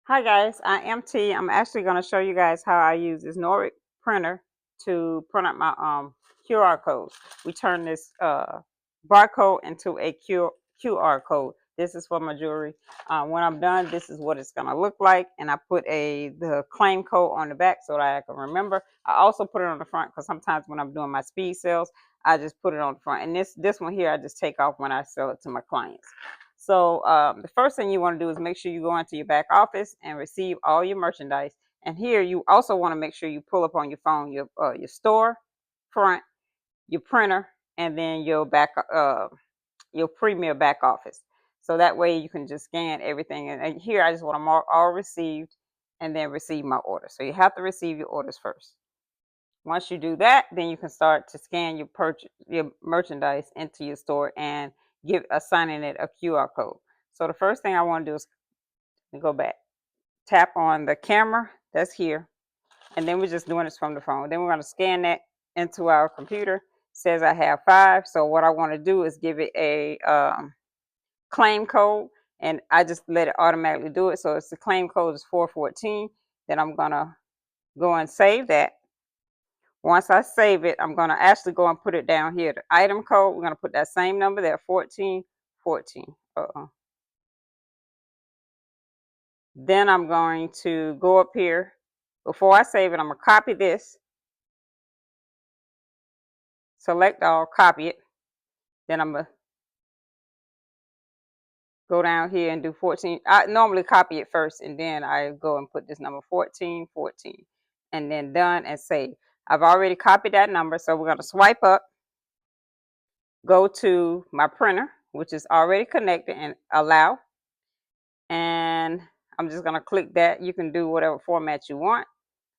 Hi guys, I am T. I'm actually going to show you guys how I use this Nordic printer to print out my QR code. We turn this barcode into a QR code. This is for my jewelry. When I'm done, this is what it's going to look like, and I put the claim code on the back so that I can remember. I also put it on the front because sometimes when I'm doing my speed sales, I just put it on the front. And this one here, I just take off when I sell it to my clients. So the first thing you want to do is make sure you go into your back office and receive all your merchandise. And here you also want to make sure you pull up on your phone your store front, your printer, and then your premier back office. So that way you can just scan everything. And here I just want to mark all received and then receive my order. So you have to receive your orders first. Once you do that, then you can start to scan your merchandise into your store and assigning it a QR code. So the first thing I want to do is go back, tap on the camera that's here, and then we're just doing this from the phone. Then we're going to scan that into our computer. It says I have 5. So what I want to do is give it a claim code, and I just let it automatically do it. So it's the claim code is 414. Then I'm going to go and save that. Once I save it, I'm going to actually go and put it down here. The item code, we're going to put that same number there, 1414. Then I'm going to go up here. Before I save it, I'm going to copy this. Select all, copy it. Then I'm going to go down here and do 14. I normally copy it first, and then I go and put this number 1414. And then done and save. I've already copied that number, so we're going to swipe up. Go to my printer, which is already connected, and allow. And I'm just going to click that. You can do whatever format you want.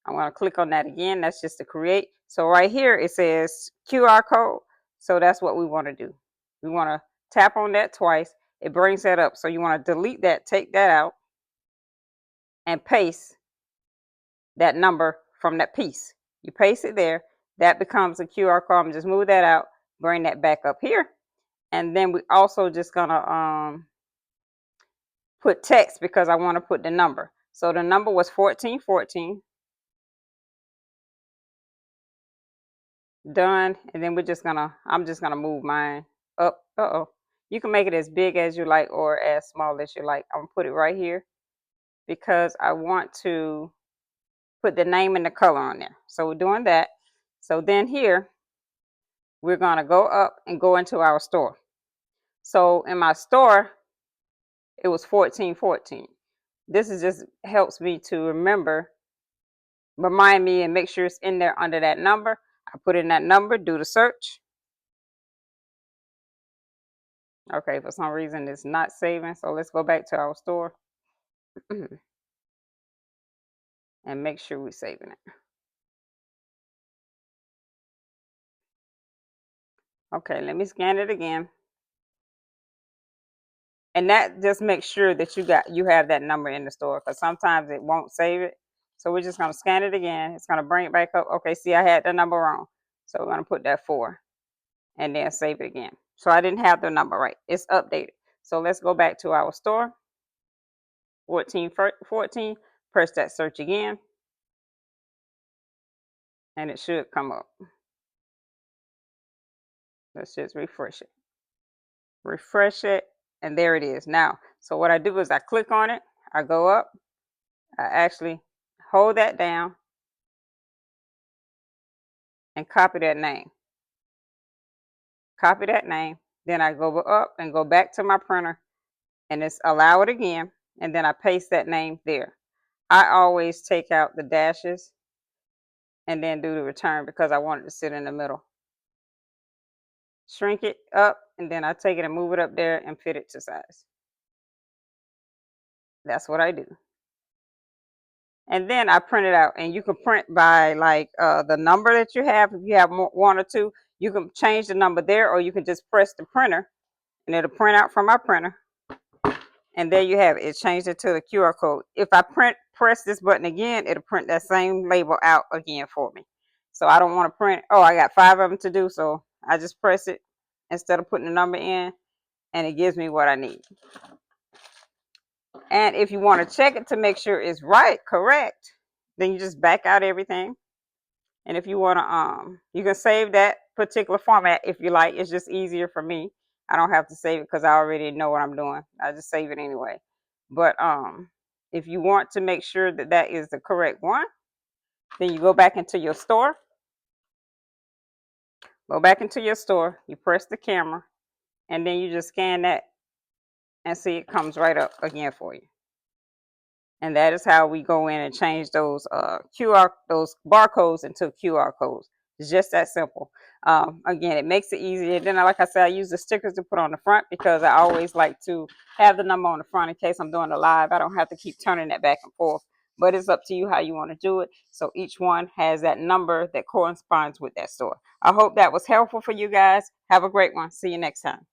I'm going to click on that again. That's just to create. So right here it says QR code. So that's what we want to do. We want to tap on that twice. It brings that up. So you want to delete that, take that out, and paste that number from that piece. You paste it there. That becomes a QR code. I'm just move that out, bring that back up here. And then we also just going to put text because I want to put the number. So the number was 1414. Done. And then I'm just gonna move mine up. You can make it as big as you like or as small as you like. I'm gonna put it right here because I want to put the name and the color on there. So we're doing that. So then here we're gonna go up and go into our store. So in my store it was 1414. This is just helps me to remind me and make sure it's in there under that number. I put in that number, do the search. Okay, for some reason it's not saving. So let's go back to our store and make sure we're saving it. Okay, let me scan it again. And that just makes sure that you have that number in the store, because sometimes it won't save it. So we're just gonna scan it again. It's gonna bring it back up. Okay, see, I had the number wrong. So we're gonna put that 4 and then save it again. So I didn't have the number right. It's updated. So let's go back to our store. 1414. Press that search again. And it should come up. Let's just refresh it. Refresh it, and there it is now. So what I do is I click on it, I go up, I actually hold that down and copy that name. Copy that name, then I go up and go back to my printer and it's allow it again, and then I paste that name there. I always take out the dashes and then do the return because I want it to sit in the middle. Shrink it up, and then I take it and move it up there and fit it to size. That's what I do. And then I print it out, and you can print by like the number that you have. If you have one or two, you can change the number there, or you can just press the printer and it'll print out from my printer. And there you have it. It changed it to the QR code. If I press this button again, it'll print that same label out again for me. So I don't want to print. Oh, I got 5 of them to do, so I just press it instead of putting the number in, and it gives me what I need. And if you want to check it to make sure it's right, correct, then you just back out everything. And if you want to, you can save that particular format if you like. It's just easier for me. I don't have to save it because I already know what I'm doing. I just save it anyway. But if you want to make sure that that is the correct one, then you go back into your store. Go back into your store. You press the camera, and then you just scan that, and see it comes right up again for you. And that is how we go in and change those those barcodes into QR codes. It's just that simple. Again, it makes it easier. Then, like I said, I use the stickers to put on the front because I always like to have the number on the front in case I'm doing a live. I don't have to keep turning that back and forth. But it's up to you how you want to do it. So each one has that number that corresponds with that store. I hope that was helpful for you guys. Have a great one. See you next time.